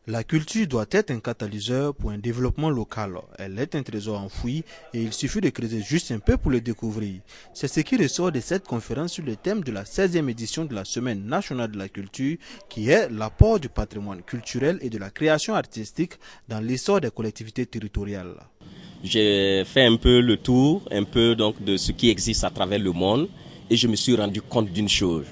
La culture doit être un catalyseur pour un développement local. Elle est un trésor enfoui et il suffit de creuser juste un peu pour le découvrir. C'est ce qui ressort de cette conférence sur le thème de la 16e édition de la Semaine nationale de la culture, qui est l'apport du patrimoine culturel et de la création artistique dans l'essor des collectivités territoriales. J'ai fait un peu le tour, donc de ce qui existe à travers le monde et je me suis rendu compte d'une chose.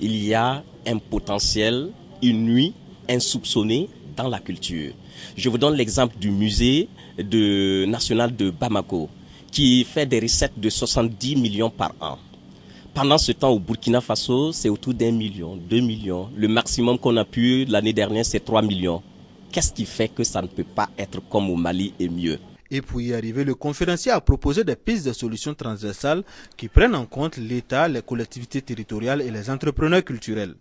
Il y a un potentiel inouï, insoupçonné dans la culture. Je vous donne l'exemple du musée national de Bamako qui fait des recettes de 70 millions par an. Pendant ce temps, au Burkina Faso, c'est autour d'1 million, 2 millions. Le maximum qu'on a pu l'année dernière, c'est 3 millions. Qu'est-ce qui fait que ça ne peut pas être comme au Mali et mieux? Et pour y arriver, le conférencier a proposé des pistes de solutions transversales qui prennent en compte l'État, les collectivités territoriales et les entrepreneurs culturels.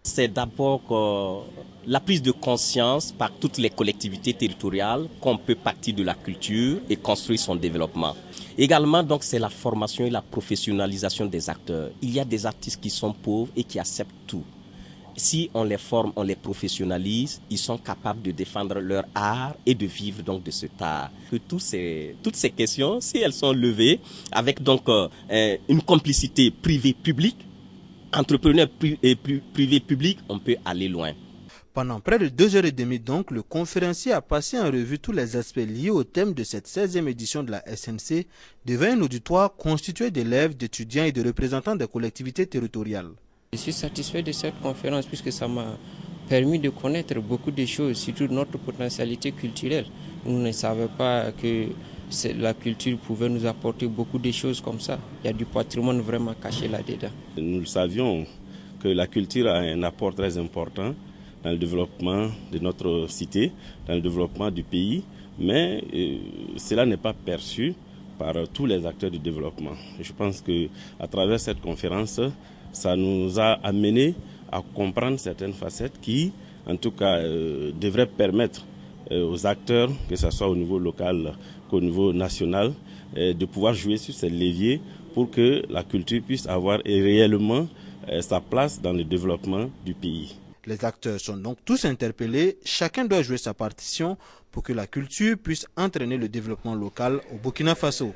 C'est d'abord la prise de conscience par toutes les collectivités territoriales qu'on peut partir de la culture et construire son développement. Également, donc, c'est la formation et la professionnalisation des acteurs. Il y a des artistes qui sont pauvres et qui acceptent tout. Si on les forme, on les professionnalise, ils sont capables de défendre leur art et de vivre donc de cet art. Que toutes ces questions, si elles sont levées avec donc une complicité privée-publique, entrepreneurs et privé-public, on peut aller loin. Pendant près de 2h30 donc, le conférencier a passé en revue tous les aspects liés au thème de cette 16e édition de la SNC devant un auditoire constitué d'élèves, d'étudiants et de représentants des collectivités territoriales. Je suis satisfait de cette conférence puisque ça m'a permis de connaître beaucoup de choses, surtout notre potentialité culturelle. Nous ne savions pas que la culture pouvait nous apporter beaucoup de choses comme ça. Il y a du patrimoine vraiment caché là-dedans. Nous le savions que la culture a un apport très important dans le développement de notre cité, dans le développement du pays, mais cela n'est pas perçu par tous les acteurs du développement. Je pense qu'à travers cette conférence, ça nous a amené à comprendre certaines facettes qui, en tout cas, devraient permettre aux acteurs, que ce soit au niveau local qu'au niveau national, de pouvoir jouer sur ces leviers pour que la culture puisse avoir réellement sa place dans le développement du pays. Les acteurs sont donc tous interpellés, chacun doit jouer sa partition pour que la culture puisse entraîner le développement local au Burkina Faso.